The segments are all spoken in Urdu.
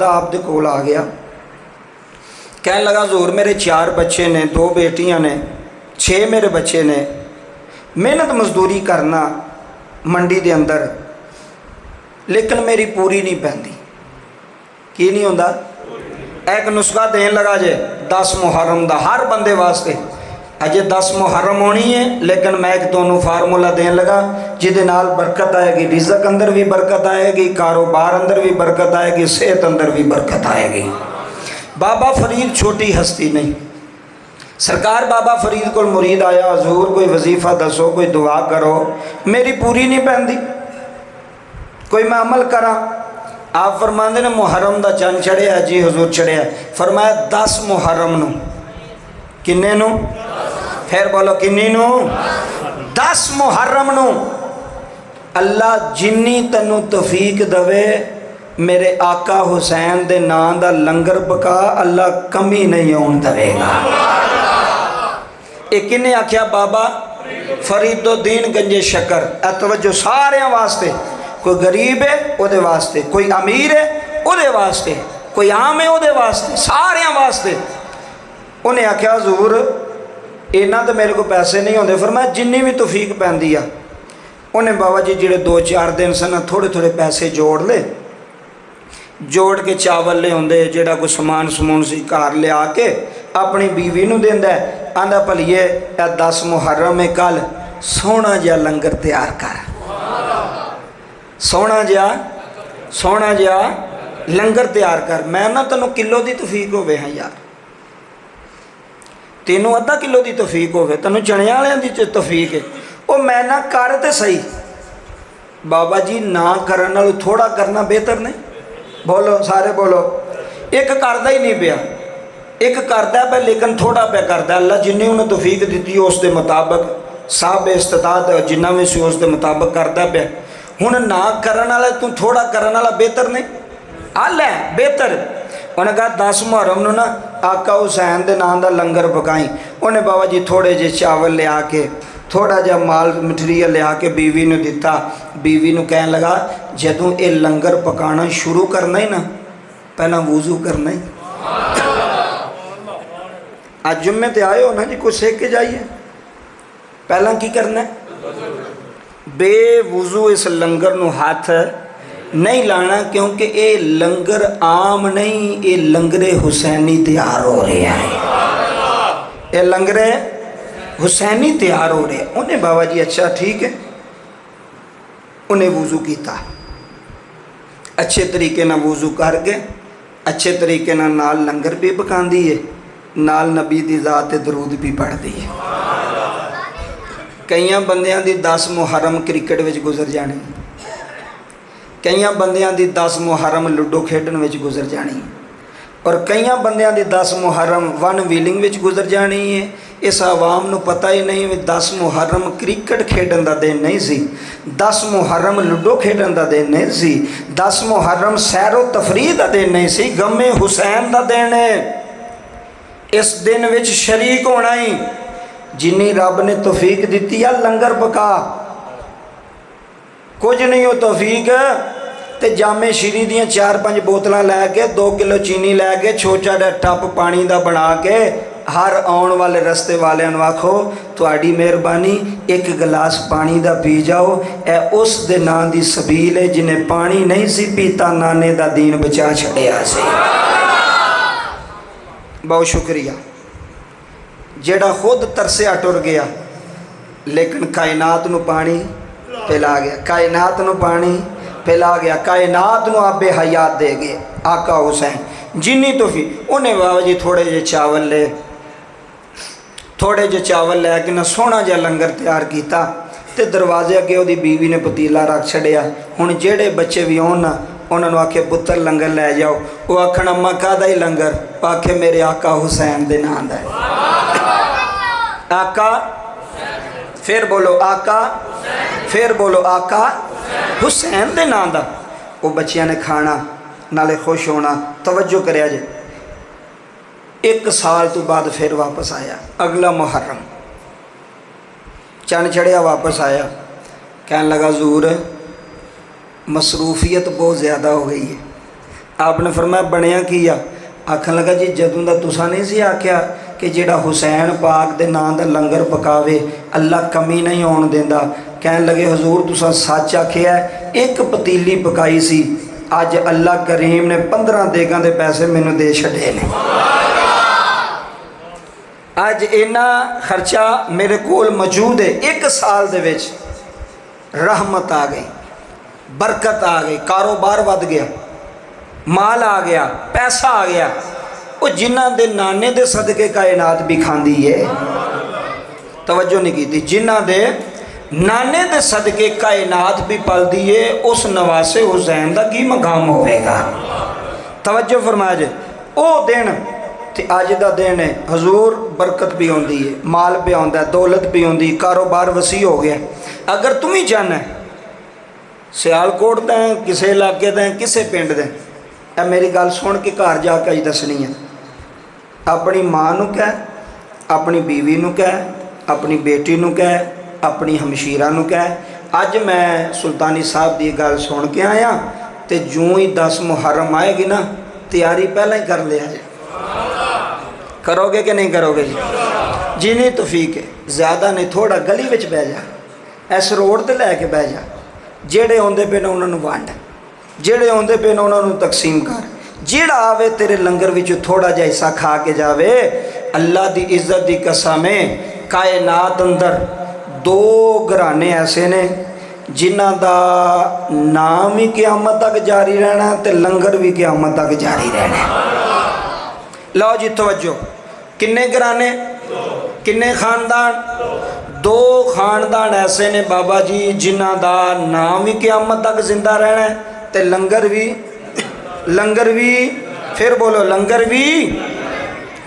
آپ دے کول آ گیا کہنے لگا حضور میرے 4 بچے نے 2 بیٹیاں نے 6 میرے بچے نے محنت مزدوری کرنا منڈی دے اندر لیکن میری پوری نہیں پیندی کی نہیں ہوندہ ایک نسخہ دین لگا جے 10 محرم دا ہر بندے واسطے اجے 10 محرم ہونی ہے لیکن میں ایک دونوں فارمولا دین لگا جہدے نال برکت آئے گی رزق اندر بھی برکت آئے گی کاروبار اندر بھی برکت آئے گی صحت اندر بھی برکت آئے گی۔ بابا فرید چھوٹی ہستی نہیں، سرکار بابا فرید کو مرید آیا حضور کوئی وظیفہ دسو کوئی دعا کرو میری پوری نہیں پہندی کوئی میں عمل کرا۔ آپ فرماندے نے محرم دا چند چڑھیا جی حضور چڑھیا فرمایا 10 محرم نو کنے نو پھر بولو کنی نو 10 محرم نو اللہ جنی تنو توفیق دوے میرے آقا حسین دے نام دا لنگر پکا اللہ کمی نہیں ہون دوے گا۔ ایک نے آکھیا بابا فرید الدین گنج شکر توجہ سارے واسطے کوئی غریب ہے او دے واسطے کوئی امیر ہے او دے واسطے کوئی عام ہے او دے واسطے سارے واسطے۔ انہیں آکھیا حضور اینا تو میرے کو پیسے نہیں ہوندے فرمایا جنی بھی توفیق پہن دیا۔ انہیں بابا جی جڑے 2-4 دن سنا تھوڑے تھوڑے پیسے جوڑ لے جوڑ کے چاول لے ہوندے جڑا کوئی سامان سی کار لے آکے اپنی بیوی نو دیندہ ہے آندھا پلیے اے 10 محرم میں کل سونا جا لنگر تیار کر سونا جا لنگر تیار کر میں نہ تنو کلو دی توفیق ہوئے ہیں یار تینوں ادھا کلو دی توفیق ہوئے تنو چنے والے دی توفیق ہے او میں نہ کرتے صحیح بابا جی نہ کرنا تھوڑا کرنا بہتر نہیں بولو سارے بولو ایک کردہ ہی نہیں پیا ایک کردہ پہ لیکن تھوڑا پہ کردہ اللہ جنہیں انہیں توفیق دیتی اس دے مطابق صاحب استطاعت جنہ میں سے اس دے مطابق کردہ پہ ہن نہ کرنا والا تو تھوڑا کرنا والا بہتر نہیں حل ہے بہتر۔ انہیں کہا 10 محرم نو نا آقا حسین دے نام دا لنگر پکائیں انہیں بابا جی تھوڑے جے چاول لے آکے تھوڑا جا مال مٹیریل لے آکے بیوی نو دیتا بیوی نو کہنے لگا جدوں اے لنگر پکانا شروع کرنا ہی نا پہلا وضو کرنا ہی آج جمعے تے آئے ہو نا جی کچھ سیکھ کے جائیے پہلا کی کرنا ہے بے وضو اس لنگر نو ہاتھ نہیں لانا کیونکہ اے لنگر عام نہیں اے لنگر حسینی تیار ہو رہے ہیں اے لنگر حسینی تیار ہو رہے ہیں۔ انہیں بابا جی اچھا ٹھیک ہے انہیں وضو کیتا اچھے طریقے نہ وضو کر کے اچھے طریقے نال لنگر بھی پکان دیئے نال نبی دی ذات درود بھی پڑھ دیئے۔ کئیاں بندیاں دی 10 محرم کرکٹ وچ گزر جانے کئیاں بندیاں دی 10 محرم لڈو کھیڈن وچ گزر جانی اور کئیاں بندیاں دی 10 محرم ون ویلنگ وچ گزر جانی ہے۔ اس عوام نو پتہ ہی نہیں 10 محرم کرکٹ کھیڈن دا دن نہیں سی 10 محرم لڈو کھیڈن دا دن نہیں سی 10 محرم سیر و تفریح دا دن نہیں سی غم حسین دا دن ہے۔ اس دن وچ شریک ہونا ہی جنی رب نے توفیق دیتی ہے لنگر پکا کچھ نہیں ہو توفیق تے جامع شیری دیاں 4-5 بوتلاں لے کے 2 کلو چینی لے کے چھوٹا جا ٹپ پانی دا بنا کے ہر آن والے رستے والے آکھو تہاڈی مہربانی ایک گلاس پانی دا پی جاؤ اے اس دے نام دی سبیل ہے جنہیں پانی نہیں سی پیتا نانے دا دین بچا چھڑیا سی۔ بہت شکریہ جیڑا خود ترسیا ٹر گیا لیکن کائنات نو پانی پلا گیا کائنات نو پانی پلا گیا کائنات نو آب حیات دے گئے آقا حسین جنی توفیق انہیں بابا جی تھوڑے جے چاول لے کہ نہ سونا جا لنگر تیار کیتا تے دروازے اگے دی بیوی نے پتیلا رکھ چھڑیا ہن جیڑے بچے بھی ہون نا انہوں نے آکھے پتر لنگر لے جاؤ وہ آکھن اماں کہدا ہی لنگر آکھے میرے آقا حسین دے نام دا آقا پھر بولو آقا پھر بولو آقا حسین دے نام دا وہ بچیاں نے کھانا نالے خوش ہونا توجہ کریا جے 1 سال تو بعد پھر واپس آیا اگلا محرم چند چڑھیا واپس آیا کہنے لگا حضور مصروفیت بہت زیادہ ہو گئی ہے آپ نے فرمایا بنیا کی آ؟ آکھن لگا جی جدوں دا تساں نہیں سی آکھیا کہ جیڑا حسین پاک دے نام دا لنگر پکاوے اللہ کمی نہیں ہون دیندا، کہن لگے حضور تساں سچ آکھیا ہے، ایک پتیلی پکائی سی، اج اللہ کریم نے 15 دیگاں دے پیسے مینوں دے چھڈے نے۔ اج اینا خرچہ میرے کول موجود ہے، 1 سال دے وچ رحمت آ گئی، برکت آ گئی، کاروبار ود گیا، مال آ گیا، پیسہ آ گیا۔ وہ جنہ دے نانے دے صدقے کائنات بھی کھاندی ہے، توجہ نہیں کی تھی، جنہ دے نانے دے صدقے کائنات بھی پل دیئے، اس نواسے حسین دا کی مقام ہوئے گا؟ توجہ فرمایا جائے او دین تے آج دا دین ہے، حضور برکت بھی ہوندی ہے، مال بھی ہوندہ ہے، دولت بھی ہوندی ہے، کاروبار وسیع ہو گیا۔ اگر تمہیں جانا ہے سیال کوٹ دیں، کسے علاقے دیں، کسے پنڈ دیں، اے میری گل سن کے گھر جا کے دسنی ہے، اپنی ماں نو کہہ، اپنی بیوی نو کہہ، اپنی بیٹی نو کہہ، اپنی ہمشیرہ نو کہہ، اج میں سلطانی صاحب دی گل سن کے آیا تے جوں ہی 10 محرم آئے گی نا تیاری پہلے ہی کر لیا جائے۔ کرو گے کہ نہیں کرو گے جی نہیں توفیق ہے، زیادہ نہیں، تھوڑا گلی وچ بہ جا، ایس روڈ تے لے کے بہ جا، جیڑے ہوندے پے نے انہاں نوں وانڈ، جیڑے ہوندے پے نے انہاں نوں تقسیم کر، جیڑا آوے تیرے لنگر وچ تھوڑا جا حصہ کھا کے جاوے۔ اللہ دی عزت دی قسم ہے، کائنات اندر 2 گھرانے ایسے نے جنہ دا نام ہی قیامت تک جاری رہنا تے لنگر بھی قیامت تک جاری رہنا۔ لو جی توجہ، کنے گھرانے، کنے خاندان؟ 2 خاندان ایسے نے بابا جی جنہ دا نام ہی قیامت تک زندہ رہنا ہے تے لنگر بھی پھر بولو لنگر بھی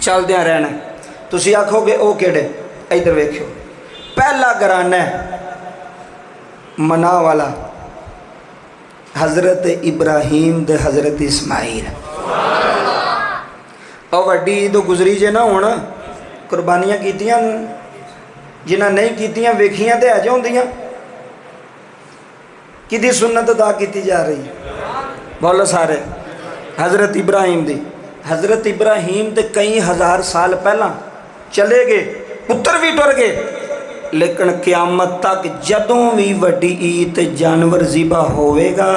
چل دیا رہنا ہے۔ تسی آکھو گے او کیڑے؟ ادھر ویکھو، پہلا گھرانہ ہے منا والا، حضرت ابراہیم دے حضرت اسماعیل۔ اور وڈی عید گزری جے نہ ہونا، قربانیاں کیتیاں، جنہ نہیں کیتیاں ویکھیاں تے اج ہوندیاں، کدی سنت ادا کیتی جا رہی ہے؟ بولو سارے، حضرت ابراہیم دی، حضرت ابراہیم تے کئی ہزار سال پہلا چلے گئے، پتر بھی ٹر گئے، لیکن قیامت تک جدوں بھی وڈی عید جانور ذبح ہوئے گا،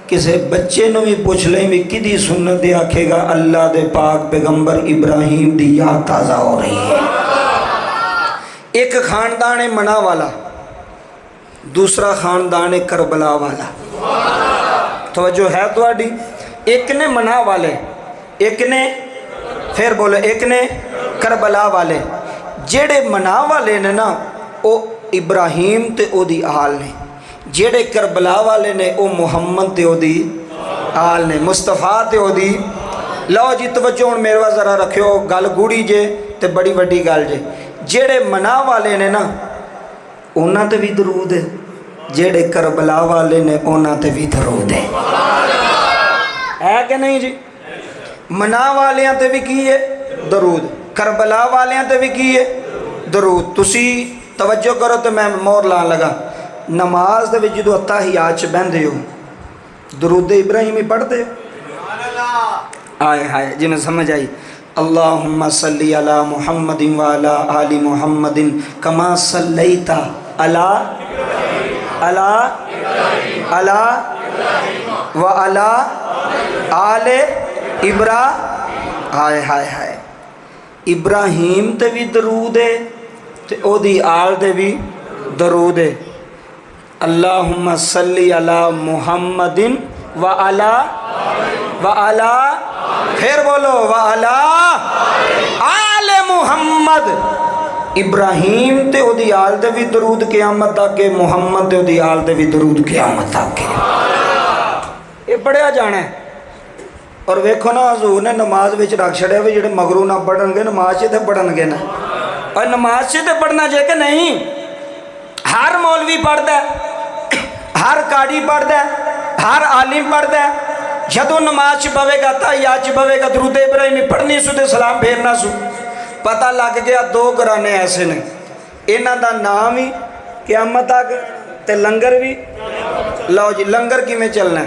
کسے بچے نو بھی پوچھ لیں بھی کدی سنت دے آکھے گا اللہ دے پاک پیغمبر ابراہیم دی یاد تازہ ہو رہی ہے۔ ایک خاندان ہے منا والا، دوسرا خاندان ہے کربلا والا۔ توجہ ہے تواڈی؟ ایک نے منا والے، ایک نے پھر بولو ایک نے کربلا والے۔ جیڑے منا والے نے نا او ابراہیم تے او دی آل نے، جیڑے کربلا والے نے او محمد تے او دی آل نے، مصطفیٰ تے او دی۔ لو جی توجہ ہن میرے وا ذرا رکھیو، گل گوڑی جے تے بڑی وڈی گل جے۔ جیڑے منا والے نے نا انہاں تے بھی درود ہے، جیڑے کربلا والے نے انہاں تے بھی درود ہے کہ نہیں جی؟ منا والیاں تے بھی کی ہے درود، کربلا والیاں تے بھی کی ہے درود۔ تسی توجہ کرو تو میں مور لان لگا، نماز دے وچ جدوں اتحیات چ بہندے ہو درود ابراہیمی پڑھتے ہو؟ آئے ہائے جنہیں سمجھ آئی، اللہم صلی علی محمد وعلی آل محمد کما صلیت علی وعلی آل ہائے ہائے ہائے، ابراہیم تے بھی درود ہے تے او دی آل تے بھی درود ہے۔ اللہم صلی علی محمد وعلی پھر بولو وعلی آل محمد، ابراہیم تے او دی آل تے بھی درود قیامت تک کے، محمد تے او دی آل تے بھی درود قیامت تک کے۔ یہ پڑھیا جانا ہے۔ اور ویکھو نا حضور نے نماز وچ رکھ چھڑیا ہوئے جڑے مگرو نہ پڑھن گے نماز چ تے پڑھن گے نا، اور نماز چ تے پڑھنا چاہیے کہ نہیں؟ ہر مولوی پڑھدا ہے، ہر قاری پڑھدا ہے، ہر عالم پڑھدا ہے، جدوں نماز چ پوے گا تحیات چ پوے گا درود ابراہیمی پڑھنی سو تے سلام پھیرنا سو، پتہ لگ گیا 2 گھرانے ایسے نے، انہاں دا نام ہی قیامت تک تے لنگر بھی۔ لو جی لنگر کیویں چلنا ہے؟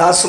10